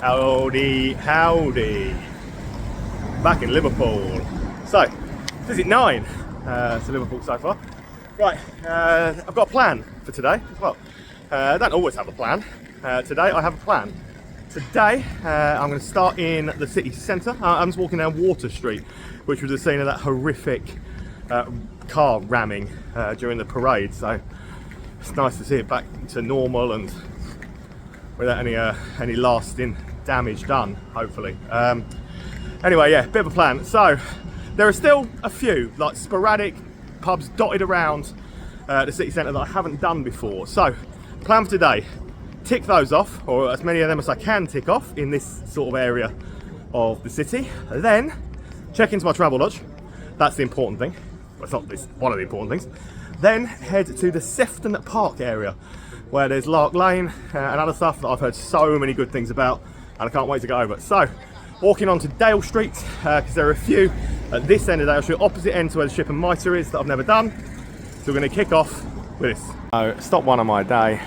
Howdy, howdy. Back in Liverpool. So, visit 9 to Liverpool so far. Right, I've got a plan for today as well. I don't always have a plan. Today I have a plan. Today I'm going to start in the city centre. I'm just walking down Water Street, which was the scene of that horrific car ramming during the parade. So it's nice to see it back to normal and without any lasting damage done, hopefully. Anyway, yeah, bit of a plan. So there are still a few like sporadic pubs dotted around the city centre that I haven't done before. So plan for today, tick those off, or as many of them as I can tick off in this sort of area of the city. Then check into my travel lodge. That's the important thing. Well, it's not this, one of the important things. Then head to the Sefton Park area, where there's Lark Lane and other stuff that I've heard so many good things about, and I can't wait to go over. So, walking onto Dale Street, because there are a few at this end of Dale Street, opposite end to where the Ship and Mitre is, that I've never done. So we're going to kick off with this. So, stop one on my day.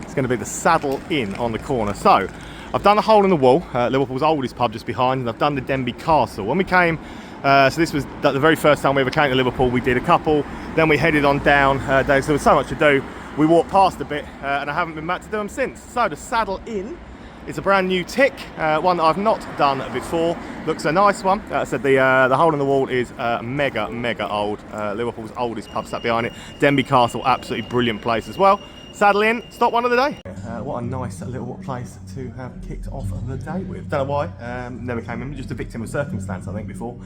It's going to be the Saddle Inn on the corner. So, I've done the Hole in the Wall, Liverpool's oldest pub just behind, and I've done the Denby Castle. When we came, so this was the very first time we ever came to Liverpool, we did a couple, then we headed on down, so there was so much to do. We walked past a bit, and I haven't been back to do them since. So the Saddle Inn is a brand new tick, one that I've not done before. Looks a nice one. I said the Hole in the Wall is mega old. Liverpool's oldest pub sat behind it. Denby Castle, absolutely brilliant place as well. Saddle Inn, stop one of the day. What a nice little place to have kicked off the day with. Don't know why, never came in, just a victim of circumstance I think before,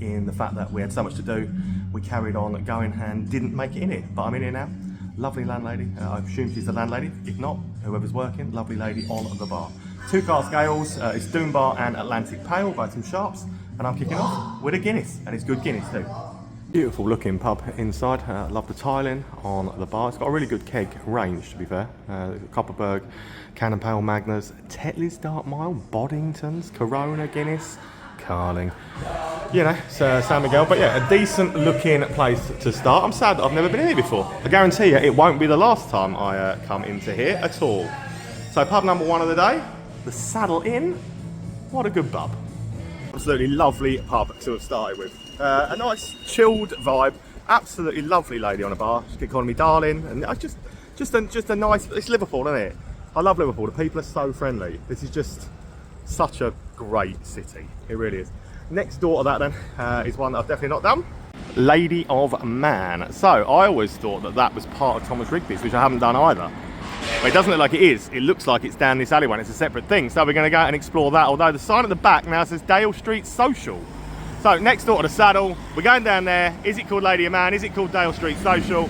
in the fact that we had so much to do. We carried on going and didn't make it in here, but I'm in here now. Lovely landlady, I assume she's the landlady. If not, whoever's working, lovely lady on the bar. 2 cask ales, it's Doom Bar and Atlantic Pale by some Sharps, and I'm kicking off with a Guinness, and it's good Guinness too. Beautiful looking pub inside, love the tiling on the bar. It's got a really good keg range, to be fair. Copperberg, Cannon Pale, Magners, Tetley's Dark Mile, Boddingtons, Corona, Guinness, Carling. You know, it's San Miguel, but yeah, a decent looking place to start. I'm sad that I've never been in here before. I guarantee you it won't be the last time I come into here at all. So pub number 1 of the day, the Saddle Inn. What a good pub. Absolutely lovely pub to have started with. A nice chilled vibe, absolutely lovely lady on the bar. She kept calling me darling, and just a nice. It's Liverpool, isn't it? I love Liverpool. The people are so friendly. This is just such a great city. It really is. Next door to that then is one that I've definitely not done. Lady of Man. So I always thought that that was part of Thomas Rigby's, which I haven't done either. But it doesn't look like it is. It looks like it's down this alleyway and it's a separate thing. So we're going to go out and explore that, although the sign at the back now says Dale Street Social. So next door to the Saddle, we're going down there. Is it called Lady of Man? Is it called Dale Street Social?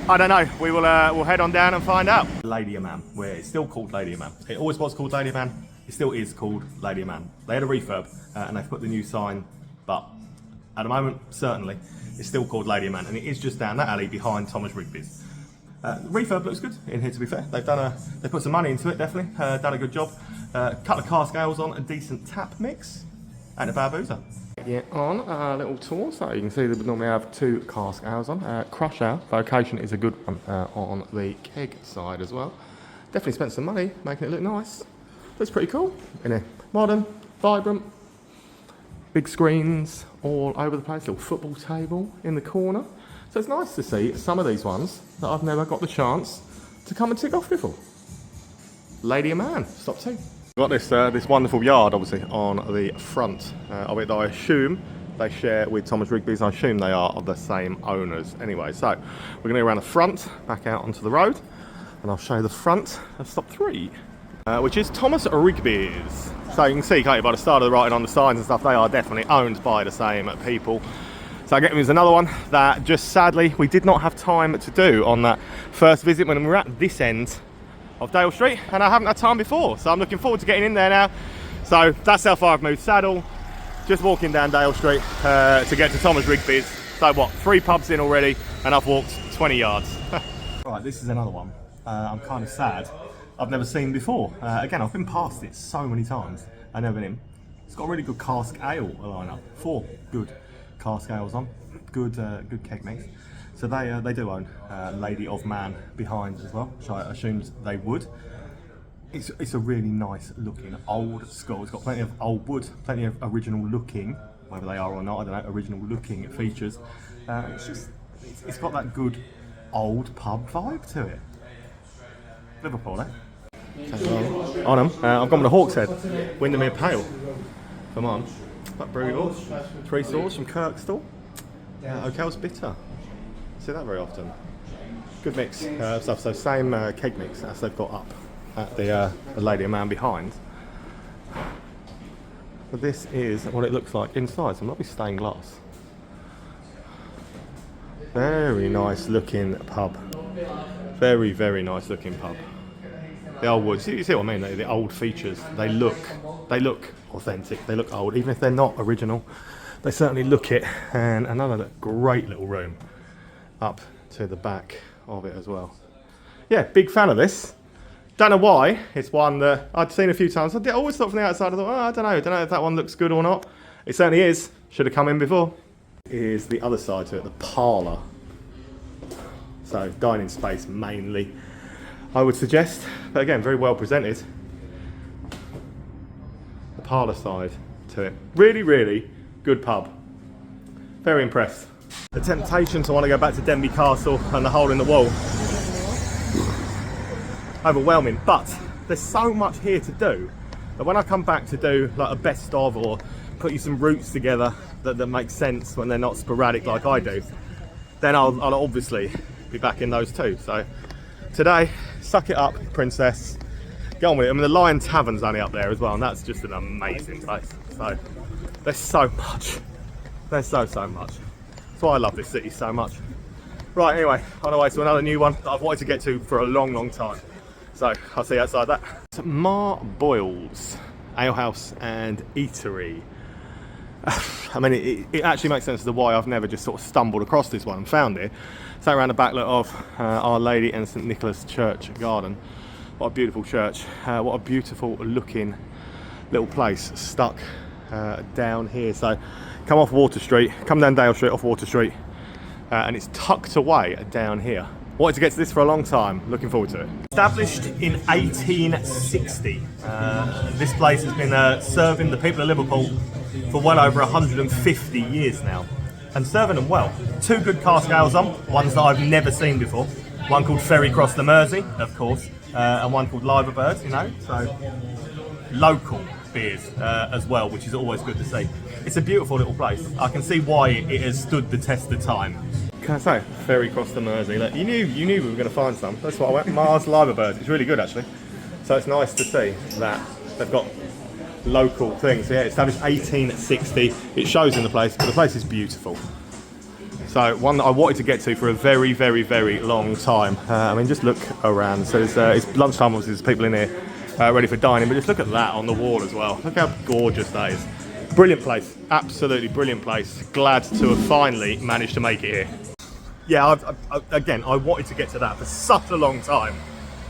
I don't know. We will we'll head on down and find out. Lady of Man, where it's still called Lady of Man. It always was called Lady of Man. It still is called Lady of Man. They had a refurb and they've put the new sign, but at the moment, certainly, it's still called Lady of Man, and it is just down that alley behind Thomas Rigby's. Refurb looks good in here, to be fair. They've put some money into it, definitely. Done a good job. Couple of cask ales on, a decent tap mix, and a barboozer. Get on a little tour, so you can see that we normally have 2 cask ales on. Crush Ale, Vocation is a good one on the keg side as well. Definitely spent some money making it look nice. Looks pretty cool in here. Modern, vibrant, big screens all over the place, little football table in the corner. So it's nice to see some of these ones that I've never got the chance to come and tick off before. Lady of Man, stop 2. Got this wonderful yard, obviously, on the front of it that I assume they share with Thomas Rigby's. I assume they are of the same owners anyway. So we're going to go around the front, back out onto the road, and I'll show you the front of stop 3. Which is Thomas Rigby's. So you can see, can't you, by the start of the writing on the signs and stuff, they are definitely owned by the same people. So again, there's another one that just sadly we did not have time to do on that first visit when we were at this end of Dale Street, and I haven't had time before. So I'm looking forward to getting in there now. So that's how far I've moved. Saddle, just walking down Dale Street to get to Thomas Rigby's. So what, 3 pubs in already, and I've walked 20 yards. Right, this is another one. I'm kind of sad. I've never seen before. Again, I've been past it so many times. I've never been in. It's got a really good cask ale lineup. 4 good cask ales on. Good keg mix. So they do own Lady of Man behind as well, which I assumed they would. It's a really nice looking old school. It's got plenty of old wood, plenty of original looking, whether they are or not, I don't know, original looking features. It's got that good old pub vibe to it. Liverpool, eh? Okay, on them. I've gone with a Hawkshead, Windermere Pale. Come on. That brutal. 3 Saws from Kirkstall. O'Call's Bitter. See that very often. Good mix stuff. So same keg mix as they've got up at the Lady and Man behind. But this is what it looks like inside. So lovely stained glass. Very nice looking pub. Very, very nice looking pub. The old wood. You see what I mean? The old features. They look authentic. They look old, even if they're not original. They certainly look it. And another great little room up to the back of it as well. Yeah, big fan of this. Don't know why. It's one that I'd seen a few times. I always thought from the outside, I thought, oh, I don't know if that one looks good or not. It certainly is. Should have come in before. Here's the other side to it, the parlour. So dining space mainly, I would suggest. But again, very well presented. The parlour side to it. Really, really good pub. Very impressed. The temptation to want to go back to Denby Castle and the hole in the wall. Overwhelming, but there's so much here to do that when I come back to do like a best of or put you some routes together that make sense when they're not sporadic like I do, then I'll obviously be back in those too. So today, suck it up, princess. Get on with it. I mean, the Lion Tavern's only up there as well, and that's just an amazing place. So there's so much. There's so much. That's why I love this city so much. Right, anyway, on the way to another new one that I've wanted to get to for a long time. So I'll see you outside that. It's Boyles alehouse and eatery. I mean, it actually makes sense as to why I've never just sort of stumbled across this one and found it. So around the back of Our Lady and St Nicholas Church Garden. What a beautiful church. What a beautiful looking little place stuck down here. So come off Water Street, come down Dale Street off Water Street, and it's tucked away down here. Wanted to get to this for a long time, looking forward to it. Established in 1860, this place has been serving the people of Liverpool for well over 150 years now, and serving them well. 2 good cask ales on, ones that I've never seen before. One called Ferry Cross the Mersey, of course, and one called Liverpool, you know, so local beers as well, which is always good to see. It's a beautiful little place. I can see why it has stood the test of time. Can I say, Ferry Cross the Mersey? Look, you knew we were going to find some. That's what I went. Mars Liverpool. It's really good actually. So it's nice to see that they've got local things. Yeah, established 1860. It shows in the place, but the place is beautiful. So one that I wanted to get to for a very long time. I mean, just look around. So it's lunchtime. Obviously, there's people in here ready for dining, but just look at that on the wall as well. Look how gorgeous that is. Brilliant place. Absolutely brilliant place. Glad to have finally managed to make it here. Yeah, again, I wanted to get to that for such a long time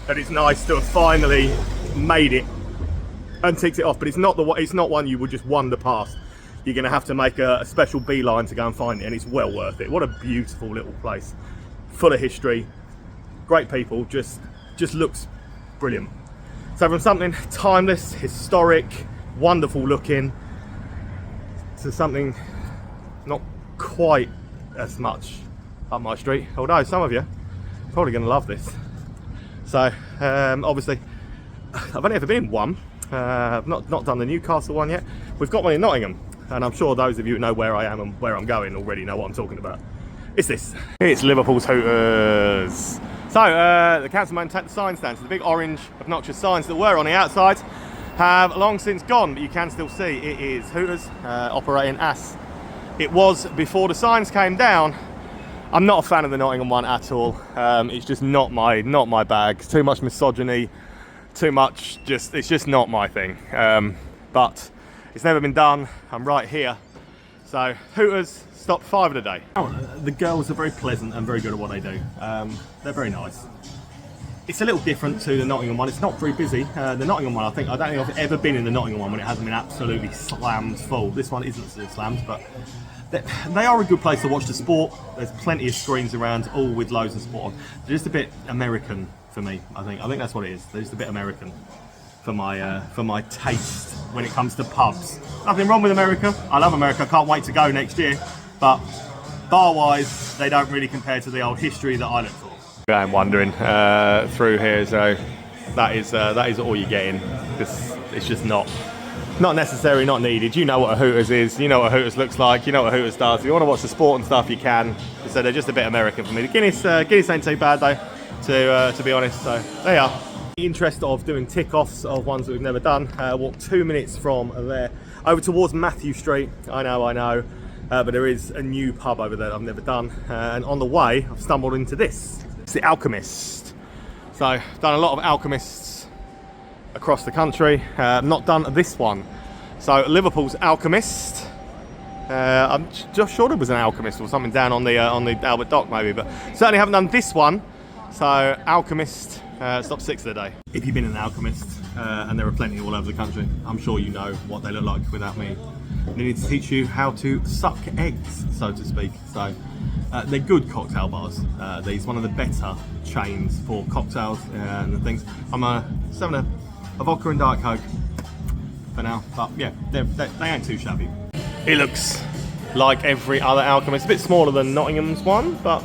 that it's nice to have finally made it and ticked it off. But it's not one you would just wander past. You're going to have to make a special beeline to go and find it, and it's well worth it. What a beautiful little place, full of history, great people, just looks brilliant. So from something timeless, historic, wonderful looking, to something not quite as much up my street, although some of you are probably going to love this. So obviously I've only ever been in one. I've not done the Newcastle one yet. We've got one in Nottingham, and I'm sure those of you who know where I am and where I'm going already know what I'm talking about. It's this. It's Liverpool's Hooters. So the council maintained the sign stands. The big orange obnoxious signs that were on the outside have long since gone, but you can still see it is Hooters operating as it was before the signs came down. I'm not a fan of the Nottingham one at all. It's just not my bag. Too much misogyny, too much it's just not my thing. But it's never been done. I'm right here. So Hooters stopped 5 of the day. The girls are very pleasant and very good at what they do. They're very nice. It's a little different to the Nottingham one. It's not very busy. The Nottingham one, I don't think I've ever been in the Nottingham one when it hasn't been absolutely slammed full. This one isn't so slammed, but they are a good place to watch the sport. There's plenty of screens around, all with loads of sport on. They're just a bit American for me, I think. I think that's what it is. They're just a bit American. for my taste when it comes to pubs. Nothing wrong with America. I love America. I can't wait to go next year. But bar-wise, they don't really compare to the old history that I look for. I'm wandering through here, so that is all you're getting. It's just not necessary, not needed. You know what a Hooters is. You know what a Hooters looks like. You know what a Hooters does. If you want to watch the sport and stuff, you can. So they're just a bit American for me. The Guinness ain't too bad though, to be honest. So there you are. In the interest of doing tick-offs of ones that we've never done, walk 2 minutes from there over towards Matthew Street. I know, but there is a new pub over there that I've never done, and on the way I've stumbled into this. It's the Alchemist. So I've done a lot of Alchemists across the country, not done this one. So Liverpool's Alchemist. I'm just sure there was an Alchemist or something down on the Albert Dock maybe, but certainly haven't done this one. So Alchemist, stop 6 of the day. If you've been an Alchemist, and there are plenty all over the country, I'm sure you know what they look like without me needing to teach you how to suck eggs, so to speak. So they're good cocktail bars. These one of the better chains for cocktails and things. I'm just having a vodka and Diet Coke for now, but yeah, they ain't too shabby. It looks like every other Alchemist, a bit smaller than Nottingham's one, but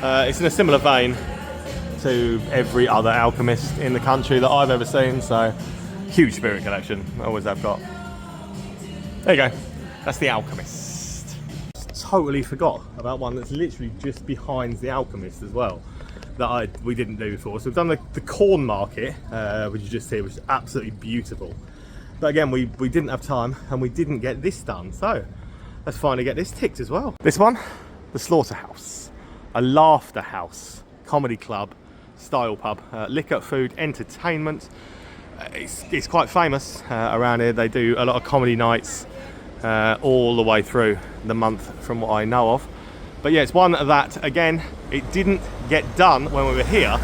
it's in a similar vein to every other Alchemist in the country that I've ever seen. So huge spirit collection, always have got. There you go, that's the Alchemist. Totally forgot about one that's literally just behind the Alchemist as well, that we didn't do before. So we've done the corn market, which you just see, which is absolutely beautiful. But again, we didn't have time and we didn't get this done. So let's finally get this ticked as well. This one, the Slaughterhouse, a laughter house, comedy club style pub, liquor, food, entertainment. It's quite famous around here. They do a lot of comedy nights all the way through the month from what I know of. But yeah, it's one that, again, it didn't get done when we were here.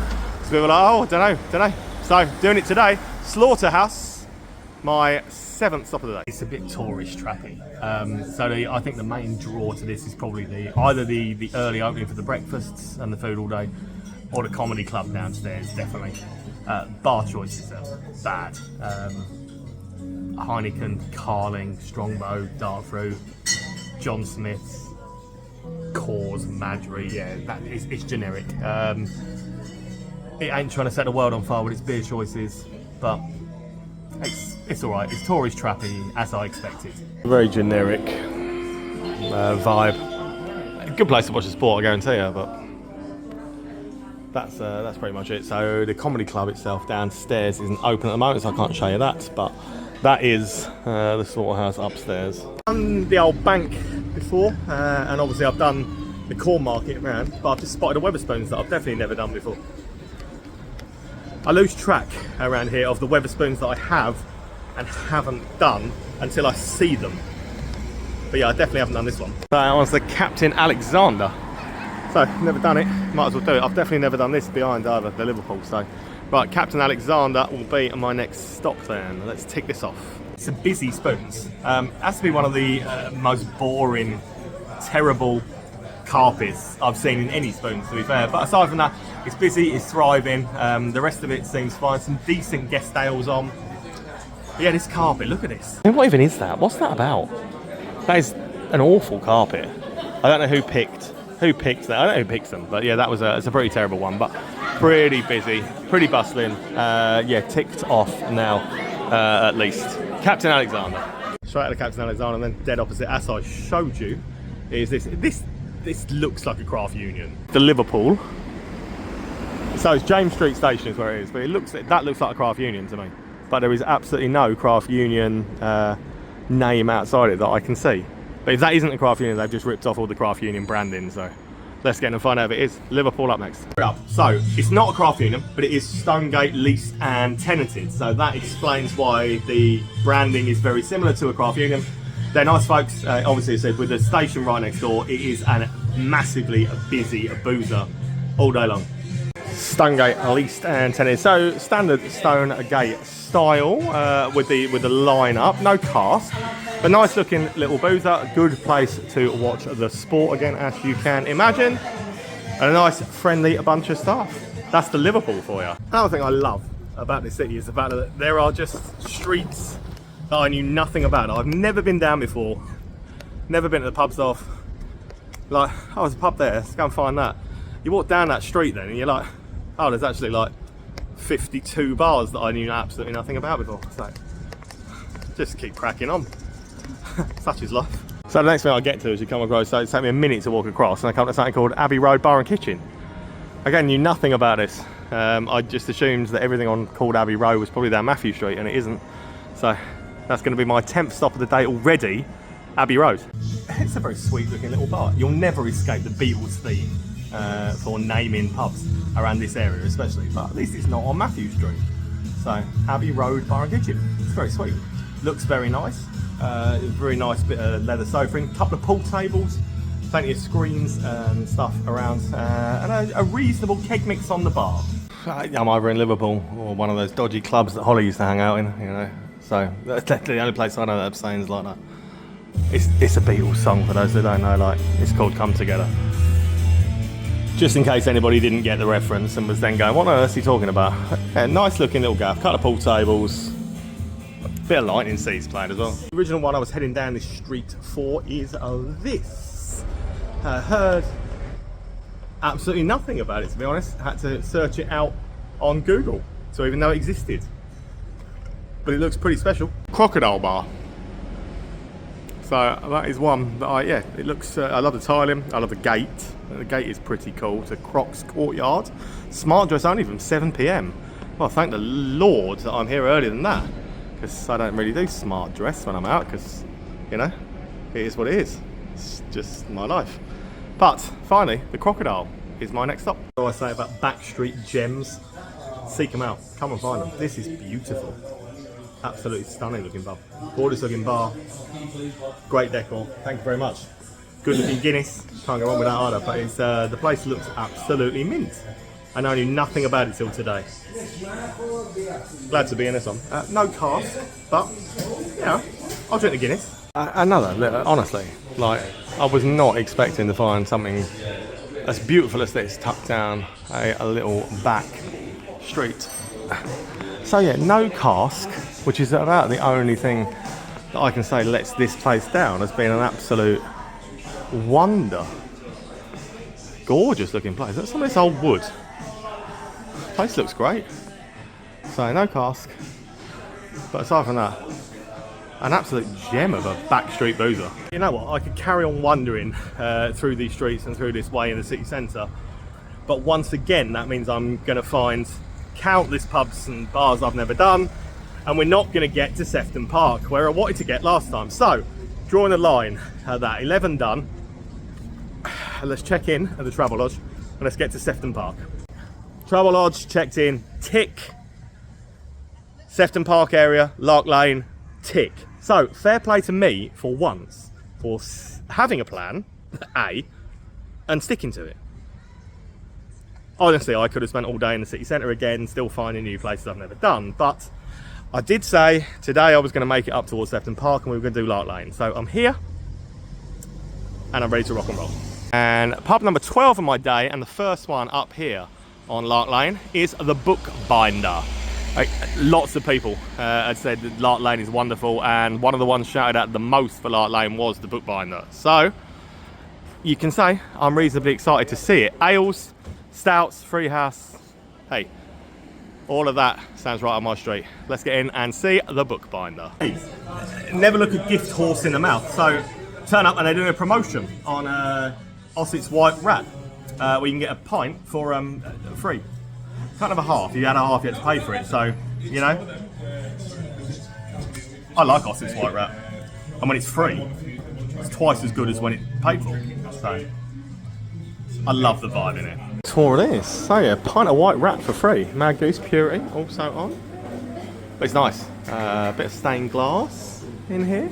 So we were like, oh, don't know. So doing it today, Slaughterhouse, my 7th stop of the day. It's a bit tourist trappy. So I think the main draw to this is probably either the early opening for the breakfasts and the food all day, or the comedy club downstairs, definitely. Bar choices are bad. Heineken, Carling, Strongbow, Dark Fruit, John Smith's, Coors, Madry, yeah, it's generic. It ain't trying to set the world on fire with its beer choices, but it's alright. It's tourist trappy, as I expected. Very generic vibe. A good place to watch the sport, I guarantee you, but that's pretty much it. So the comedy club itself downstairs isn't open at the moment, so I can't show you that, but that is the Slaughterhouse upstairs. I've done the old bank before, and obviously I've done the corn market around, but I've just spotted the Wetherspoons that I've definitely never done before. I lose track around here of the Wetherspoons that I have and haven't done until I see them. But yeah, I definitely haven't done this one. That one's the Captain Alexander. So, never done it, might as well do it. I've definitely never done this behind either, the Liverpool. So, right, Captain Alexander will be my next stop then. Let's tick this off. Some busy spoons. Has to be one of the most boring, terrible carpets I've seen in any spoons, to be fair. But aside from that, it's busy, it's thriving. The rest of it seems fine. Some decent guest ales on. But yeah, this carpet, look at this. What even is that? What's that about? That is an awful carpet. I don't know who picked that. I don't know who picks them, but yeah, it's a pretty terrible one, but pretty busy, pretty bustling. Yeah, ticked off now, at least. Captain Alexander. Straight out of Captain Alexander, and then dead opposite, as I showed you, is this looks like a craft union. The Liverpool. So it's James Street Station is where it is, but that looks like a craft union to me. But there is absolutely no craft union name outside it that I can see. But if that isn't a craft union, they've just ripped off all the craft union branding, so let's get in and find out if it is. Liverpool up next. So, it's not a craft union, but it is Stonegate leased and tenanted, so that explains why the branding is very similar to a craft union. They're nice folks, obviously, so with the station right next door, it is a massively busy boozer all day long. Stonegate leased and tenanted, so standard Stonegate style with the line up, no cask. A nice looking little boozer, a good place to watch the sport again, as you can imagine. And a nice friendly bunch of staff. That's the Liverpool for you. Another thing I love about this city is the fact that there are just streets that I knew nothing about. I've never been down before, never been to the pubs off. Like, oh, there's a pub there, let's go and find that. You walk down that street then and you're like, oh, there's actually like 52 bars that I knew absolutely nothing about before. So just keep cracking on. Such is life. So the next thing I get to is you come across, so it takes me a minute to walk across, and I come to something called Abbey Road Bar and Kitchen. Again, knew nothing about this. I just assumed that everything on called Abbey Road was probably down Matthew Street, and it isn't. So that's going to be my 10th stop of the day already, Abbey Road. It's a very sweet looking little bar. You'll never escape the Beatles theme for naming pubs around this area especially, but at least it's not on Matthew Street. So Abbey Road Bar and Kitchen. It's very sweet. Looks very nice. Very nice bit of leather sofa, couple of pool tables, plenty of screens and stuff around, and a reasonable keg mix on the bar. I'm either in Liverpool or one of those dodgy clubs that Holly used to hang out in, you know. So that's the only place I know that have sayings like that. It's a Beatles song for those that don't know. Like, it's called "Come Together." Just in case anybody didn't get the reference and was then going, "What on earth is he talking about?" Yeah, nice looking little gaff, couple of pool tables. Bit of lightning seeds playing as well. The original one I was heading down this street for is this. Heard absolutely nothing about it, to be honest. Had to search it out on Google to even know it existed. But it looks pretty special. Crocodile bar. So that is one that yeah, it looks, I love the tiling, I love the gate. The gate is pretty cool. It's a Croc's courtyard. Smart dress only from 7 PM. Well, thank the Lord that I'm here earlier than that, because I don't really do smart dress when I'm out, because, you know, it is what it is. It's just my life. But finally, the Crocodile is my next stop. What do I say about backstreet gems? Seek them out, come and find them. This is beautiful. Absolutely stunning looking pub. Gorgeous looking bar. Great decor, thank you very much. Good looking Guinness, can't go wrong with that either, but it's, the place looks absolutely mint. And I knew nothing about it till today. Glad to be in this one. No cask, but, you know, I'll drink the Guinness. Honestly, like, I was not expecting to find something as beautiful as this tucked down a little back street. So yeah, no cask, which is about the only thing that I can say lets this place down, has been an absolute wonder. Gorgeous looking place. That's some of this old wood. Place looks great. So no cask, but aside from that, an absolute gem of a backstreet boozer. You know what, I could carry on wandering through these streets and through this way in the city centre, but once again that means I'm going to find countless pubs and bars I've never done, and we're not going to get to Sefton Park, where I wanted to get last time. So drawing a line at that, 11 done. Let's check in at the Travelodge and let's get to Sefton Park. Travelodge checked in, tick. Sefton Park area, Lark Lane, tick. So fair play to me for once for having a plan, A, and sticking to it. Honestly, I could have spent all day in the city centre again, still finding new places I've never done, but I did say today I was going to make it up towards Sefton Park and we were going to do Lark Lane. So I'm here and I'm ready to rock and roll. And pub number 12 of my day, and the first one up here on Lark Lane, is the Bookbinder. Lots of people had said that Lark Lane is wonderful, and one of the ones shouted out the most for Lark Lane was the Bookbinder. So you can say I'm reasonably excited to see it. Ales, stouts, free house, hey, all of that sounds right on my street. Let's get in and see the Bookbinder. Hey, never look a gift horse in the mouth. So turn up and they're doing a promotion on Ossett's White Rat, where you can get a pint for free. Kind of a half. If you had a half, you had to pay for it. So, you know, I like Ossett's White Rat, and when it's free, it's twice as good as when it's paid for. So I love the vibe in it. That's what it is. So yeah, pint of White Rat for free. Mad Goose Purity also on. But it's nice. A bit of stained glass in here.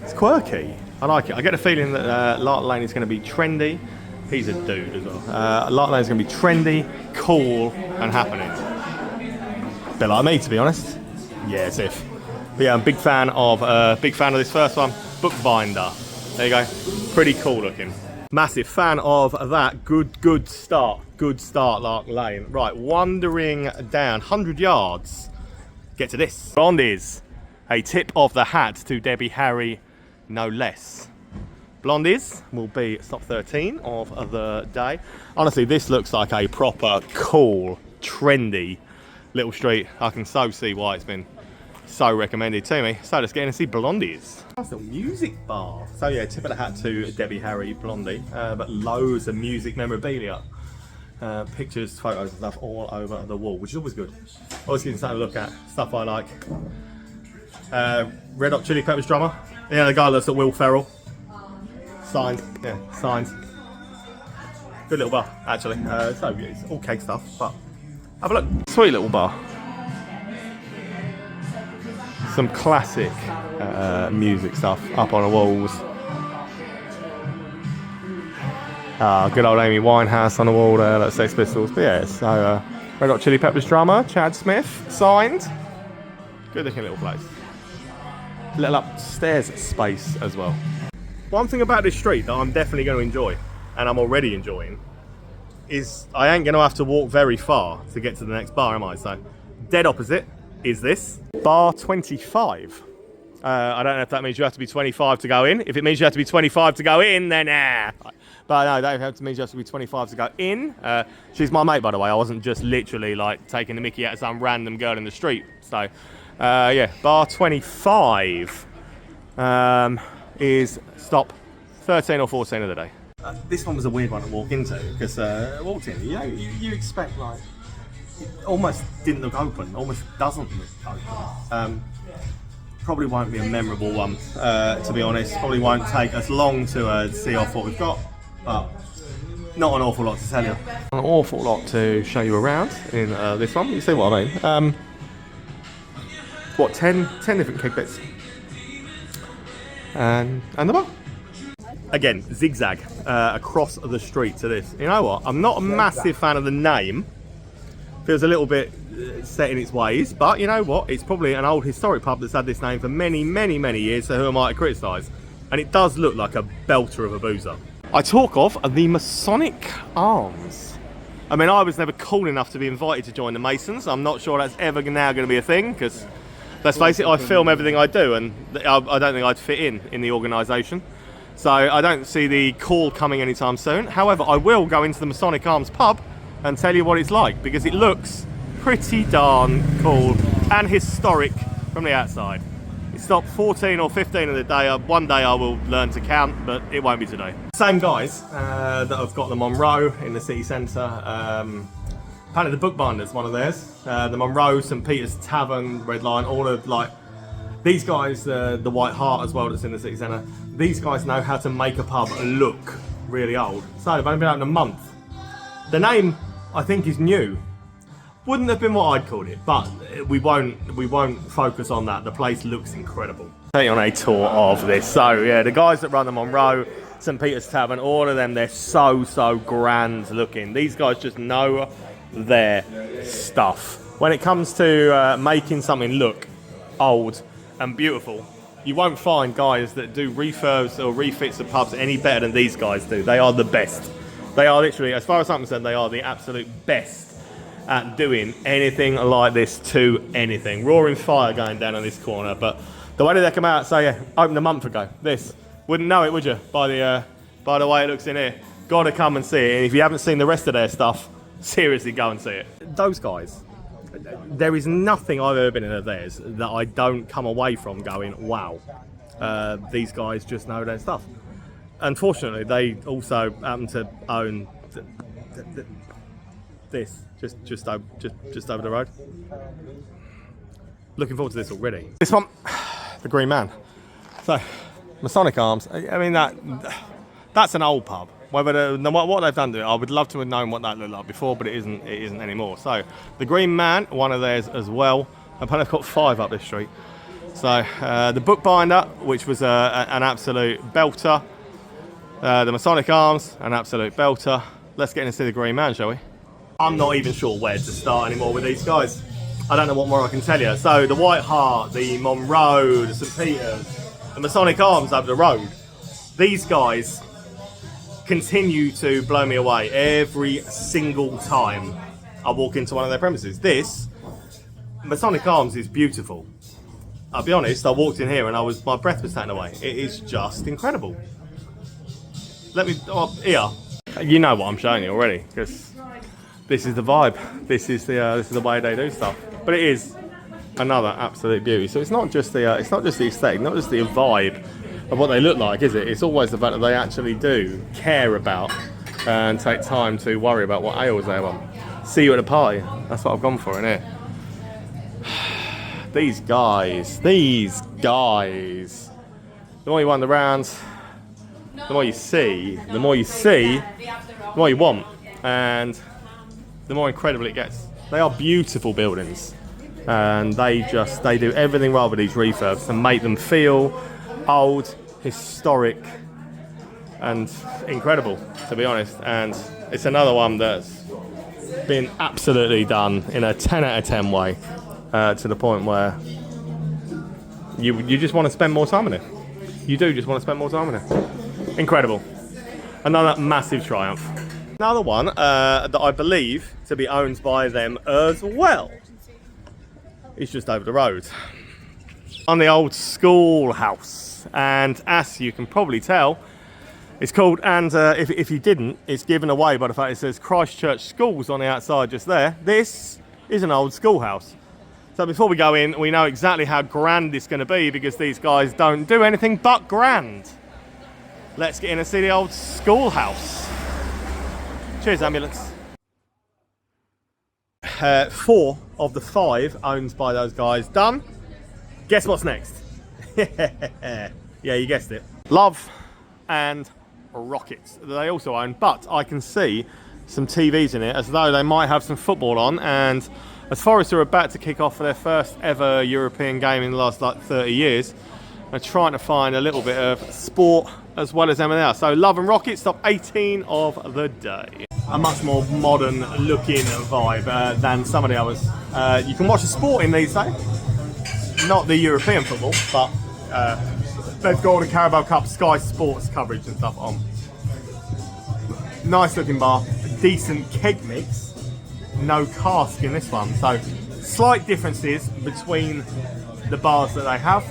It's quirky. I like it. I get a feeling that Lark Lane is going to be trendy. He's a dude as well. Lark Lane is going to be trendy, cool, and happening. A bit like me, to be honest. Yeah, it's if. But yeah, I'm a big fan of this first one, Bookbinder. There you go. Pretty cool looking. Massive fan of that. Good start. Good start, Lark Lane. Right, wandering down 100 yards. Get to this. Blondies. A tip of the hat to Debbie Harry, no less. Blondies will be stop 13 of the day. Honestly, this looks like a proper cool, trendy little street. I can so see why it's been so recommended to me. So let's get in and see Blondies. Nice little music bar. So yeah, tip of the hat to Debbie Harry, Blondie, but loads of music memorabilia. Pictures, photos and stuff all over the wall, which is always good. Always good to have a look at. Stuff I like. Red Hot Chili Peppers drummer. Yeah, the guy looks at Will Ferrell. Signed, yeah, signed. Good little bar, actually. So it's all cake stuff, but have a look. Sweet little bar. Some classic music stuff up on the walls. Good old Amy Winehouse on the wall there, that's Sex Pistols. But yeah, so Red Hot Chili Peppers drummer, Chad Smith, signed. Good looking little place. Little upstairs space as well. One thing about this street that I'm definitely going to enjoy, and I'm already enjoying, is I ain't going to have to walk very far to get to the next bar, am I? So, dead opposite is this. Bar 25. I don't know if that means you have to be 25 to go in. If it means you have to be 25 to go in, then But no, that means you have to be 25 to go in. She's my mate, by the way. I wasn't just literally like taking the mickey out of some random girl in the street. So, yeah, bar 25 is stop 13 or 14 of the day. This one was a weird one to walk into because I walked in, you know, you expect like, it almost didn't look open, almost doesn't look open. Probably won't be a memorable one, to be honest. Probably won't take us long to see off what we've got, but not an awful lot to tell you. An awful lot to show you around in this one, you see what I mean. What, 10 different keg bits. And the bar. Again, zigzag across the street to this. You know what? I'm not a massive fan of the name. Feels a little bit set in its ways, but you know what? It's probably an old historic pub that's had this name for many years, so who am I to criticise? And it does look like a belter of a boozer. I talk of the Masonic Arms. I mean, I was never cool enough to be invited to join the Masons. I'm not sure that's ever now going to be a thing, because let's face it, I film everything I do, and I don't think I'd fit in the organisation. So I don't see the call coming anytime soon. However, I will go into the Masonic Arms pub and tell you what it's like, because it looks pretty darn cool and historic from the outside. It's stopped 14 or 15 of the day. One day I will learn to count, but it won't be today. Same guys that have got the Monroe in the city centre. Apparently the Bookbinder's one of theirs. The Monroe, St Peter's Tavern, Red Lion, all of like these guys, the White Hart as well that's in the city centre. These guys know how to make a pub look really old. So they've only been open a month. The name I think is new. Wouldn't have been what I'd called it, but we won't focus on that. The place looks incredible. Take you on a tour of this. So yeah, the guys that run the Monroe, St Peter's Tavern, all of them, they're so grand looking. These guys just know their stuff. When it comes to making something look old and beautiful, you won't find guys that do refurbs or refits of pubs any better than these guys do. They are the best. They are literally, as far as I'm concerned, they are the absolute best at doing anything like this to anything. Roaring fire going down on this corner, but the way that they come out, so yeah, opened a month ago. This, wouldn't know it, would you? By the way it looks in here. Gotta come and see it, and if you haven't seen the rest of their stuff, seriously go and see it. Those guys, there is nothing I've ever been in of theirs that I don't come away from going, wow, these guys just know their stuff. Unfortunately, they also happen to own this just over the road. Looking forward to this already. This one, the Green Man. So, Masonic Arms. I mean that's an old pub. Whether what they've done to it, I would love to have known what that looked like before, but it isn't anymore. So, the Green Man, one of theirs as well. Apparently, I've got 5 up this street. So, the Bookbinder, which was an absolute belter. The Masonic Arms, an absolute belter. Let's get in and see the Green Man, shall we? I'm not even sure where to start anymore with these guys. I don't know what more I can tell you. So the White Hart, the Monroe, the St Peter's, the Masonic Arms over the road. These guys continue to blow me away every single time I walk into one of their premises. This Masonic Arms is beautiful. I'll be honest, I walked in here and my breath was taken away. It is just incredible. Let me, here. You know what I'm showing you already, because this is the vibe. This is the way they do stuff. But it is another absolute beauty. So it's not just the aesthetic, not just the vibe of what they look like, is it? It's always the fact that they actually do care about and take time to worry about what ails they want. See you at a party. That's what I've gone for in here. These guys. The more you wander around, the more you see, the more you want, and the more incredible it gets. They are beautiful buildings, and they do everything right with these refurbs to make them feel old, historic, and incredible, to be honest. And it's another one that's been absolutely done in a 10 out of 10 way, to the point where you just want to spend more time in it. You do just want to spend more time in it. Incredible. Another massive triumph. Another one that I believe to be owned by them as well. It's just over the road. On the old schoolhouse. And as you can probably tell, it's called, and if you didn't, it's given away by the fact it says Christchurch Schools on the outside just there. This is an old schoolhouse. So before we go in, we know exactly how grand it's going to be, because these guys don't do anything but grand. Let's get in and see the old schoolhouse. Cheers, ambulance. 4 of the 5 owned by those guys done. Guess what's next? Yeah, you guessed it. Love and Rockets that they also own, but I can see some TVs in it as though they might have some football on, and as Forest are about to kick off for their first ever European game in the last 30 years, they're trying to find a little bit of sport as well as everything else. So Love and Rockets, top 18 of the day. A much more modern looking vibe than some of the others. You can watch the sport in these days. Not the European football, but they've got all the Carabao Cup Sky Sports coverage and stuff on. Nice looking bar, decent keg mix. No cask in this one, so slight differences between the bars that they have,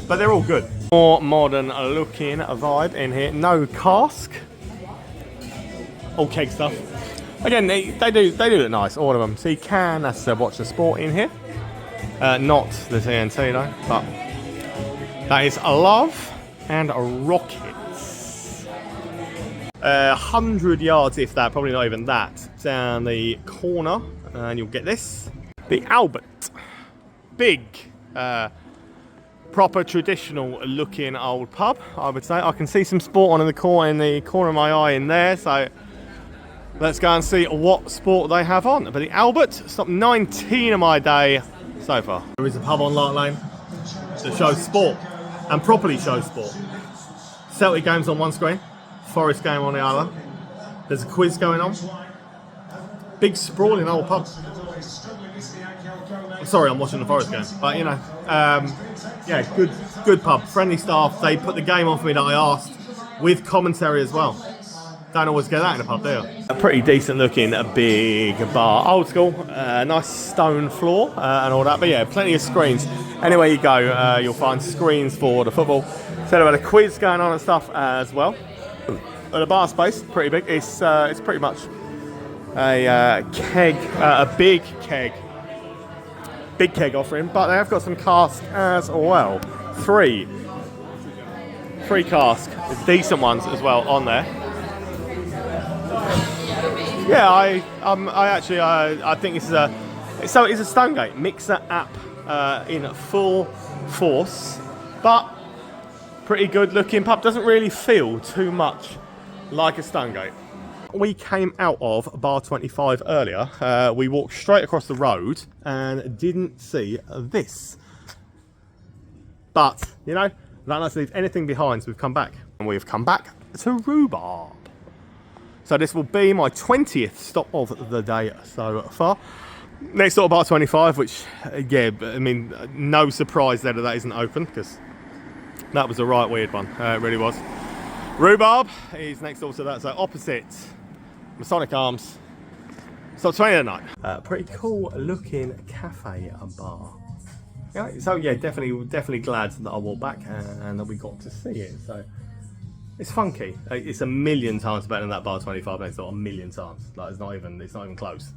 but they're all good. More modern looking vibe in here. No cask, all keg stuff. Again, they do look nice, all of them. So you can watch the sport in here. Not the TNT though, but that is a Love and a Rockets. 100 yards, if that, probably not even that, down the corner, and you'll get this. The Albert. Big, proper traditional looking old pub, I would say. I can see some sport on in the corner of my eye in there, so let's go and see what sport they have on. But the Albert, stop 19 of my day so far. There is a pub on Lark Lane that shows sport, and properly shows sport. Celtic games on one screen, Forest game on the other. There's a quiz going on. Big sprawling old pub. Sorry, I'm watching the Forest game, but you know, yeah, good pub, friendly staff. They put the game on for me that I asked, with commentary as well. Don't always get that in a pub, do you? A pretty decent looking, a big bar, old school, nice stone floor and all that. But yeah, plenty of screens. Anywhere you go, you'll find screens for the football. So they've got a quiz going on and stuff as well. But the bar space, pretty big. It's pretty much a keg, a big keg offering. But they have got some cask as well. Three cask, decent ones as well on there. Yeah, I think this is it's a Stonegate mixer app in full force, but pretty good looking pub. Doesn't really feel too much like a Stonegate. We came out of bar 25 earlier. We walked straight across the road and didn't see this. But, you know, don't let's leave anything behind, so we've come back. And we've come back to Rhubarb. So this will be my 20th stop of the day so far. Next stop, bar 25, which, yeah, I mean, no surprise there that isn't open, because that was a right weird one. It really was. Rhubarb is next door to that, so opposite Masonic Arms. So 20 at night. Pretty cool looking cafe and bar. Yeah, so yeah, definitely glad that I walked back and that we got to see it. So it's funky. It's a million times better than that bar 25 next door. A million times. Like it's not even close.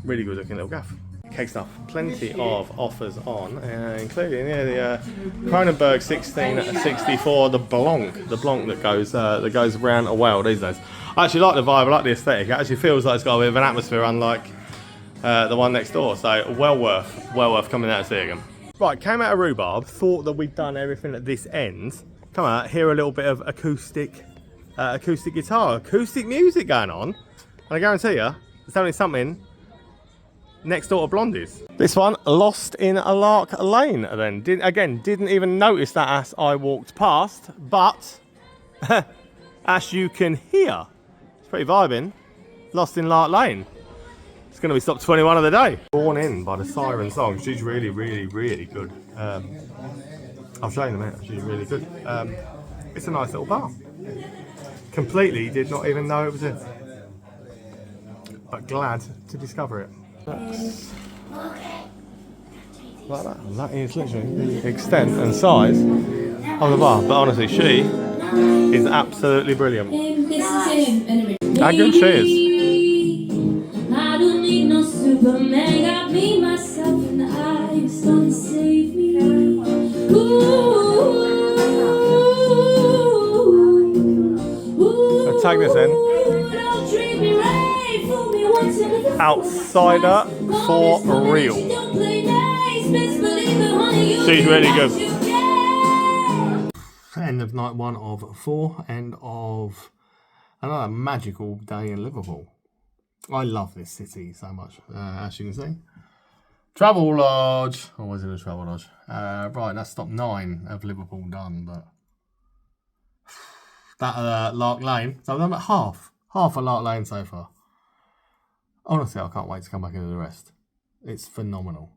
Really good looking little gaff. Cake stuff. Plenty of offers on, including the Kronenberg 1664, the Blanc that goes around a well these days. I actually like the vibe. I like the aesthetic. It actually feels like it's got a bit of an atmosphere, unlike the one next door. So well worth coming out to see again. Right, came out of Rhubarb. Thought that we'd done everything at this end. Come out, hear a little bit of acoustic guitar, acoustic music going on, and I guarantee you, there's only something next door to Blondies. This one, lost in a Lark Lane then. Didn't even notice that as I walked past, but as you can hear, it's pretty vibing. Lost in Lark Lane. It's going to be stop 21 of the day. Born in by the Siren song. She's really good. I'll show you in a minute. She's really good. It's a nice little bar. Completely did not even know it was it. But glad to discover it. Like that. And that is literally the extent and size of the bar. But honestly, she is absolutely brilliant. How good she is. I don't need no Superman, got me, myself, and I. It's gonna save me. I'll tag this in. Outsider for real. She's really good. End of night 1 of 4. End of another magical day in Liverpool. I love this city so much, as you can see. Travel Lodge. Always in a Travel Lodge. Right, that's stop 9 of Liverpool done, but that Lark Lane. So I've done about half a Lark Lane so far. Honestly, I can't wait to come back into the rest. It's phenomenal.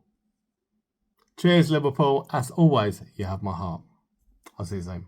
Cheers, Liverpool. As always, you have my heart. I'll see you soon.